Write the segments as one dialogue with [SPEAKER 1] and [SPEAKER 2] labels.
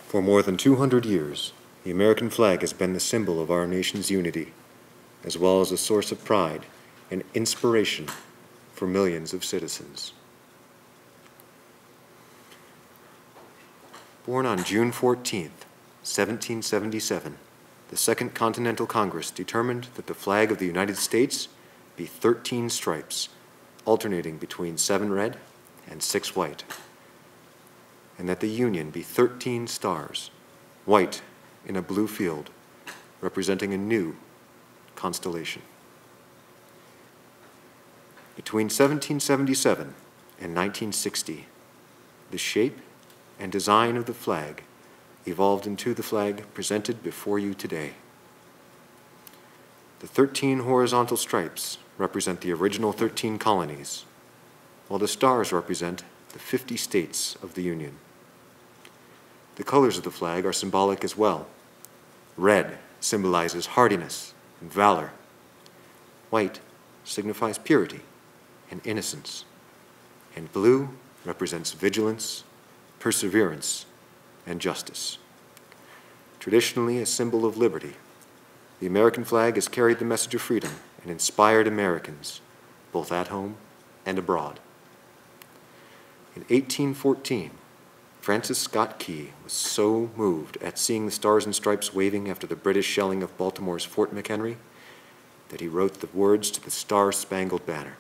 [SPEAKER 1] For more than 200 years, the American flag has been the symbol of our nation's unity, as well as a source of pride and inspiration for millions of citizens. Born on June 14, 1777, the Second Continental Congress determined that the flag of the United States be 13 stripes, alternating between 7 red and 6 white, and that the Union be 13 stars, white in a blue field, representing a new constellation. Between 1777 and 1960, the shape and design of the flag evolved into the flag presented before you today. The 13 horizontal stripes represent the original 13 colonies, while the stars represent the 50 states of the Union. The colors of the flag are symbolic as well. Red symbolizes hardiness and valor. White signifies purity and innocence. And blue represents vigilance, perseverance, and justice. Traditionally a symbol of liberty, the American flag has carried the message of freedom and inspired Americans, both at home and abroad. In 1814, Francis Scott Key was so moved at seeing the stars and stripes waving after the British shelling of Baltimore's Fort McHenry that he wrote the words to the Star-Spangled Banner.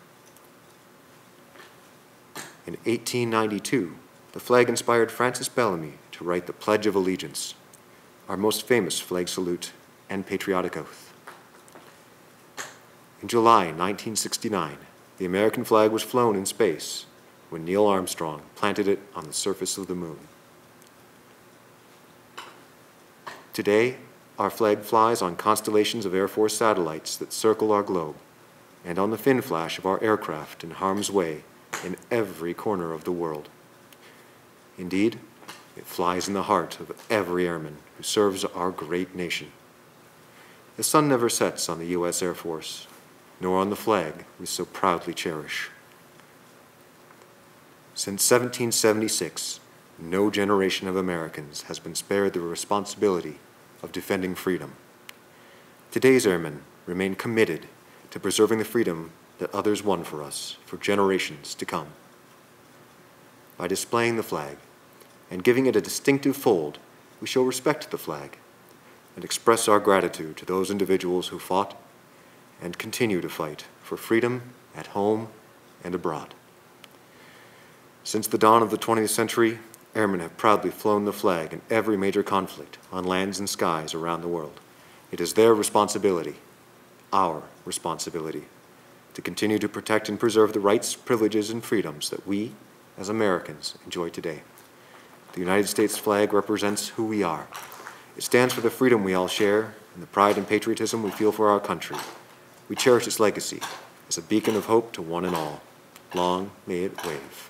[SPEAKER 1] In 1892, the flag inspired Francis Bellamy to write the Pledge of Allegiance, our most famous flag salute and patriotic oath. In July 1969, the American flag was flown in space when Neil Armstrong planted it on the surface of the moon. Today, our flag flies on constellations of Air Force satellites that circle our globe, and on the fin flash of our aircraft in harm's way in every corner of the world. Indeed, it flies in the heart of every airman who serves our great nation. The sun never sets on the U.S. Air Force, nor on the flag we so proudly cherish. Since 1776, no generation of Americans has been spared the responsibility of defending freedom. Today's airmen remain committed to preserving the freedom that others won for us for generations to come. By displaying the flag and giving it a distinctive fold, we show respect to the flag and express our gratitude to those individuals who fought and continue to fight for freedom at home and abroad. Since the dawn of the 20th century, airmen have proudly flown the flag in every major conflict on lands and skies around the world. It is their responsibility, our responsibility, to continue to protect and preserve the rights, privileges, and freedoms that we, as Americans, enjoy today. The United States flag represents who we are. It stands for the freedom we all share and the pride and patriotism we feel for our country. We cherish its legacy as a beacon of hope to one and all. Long may it wave.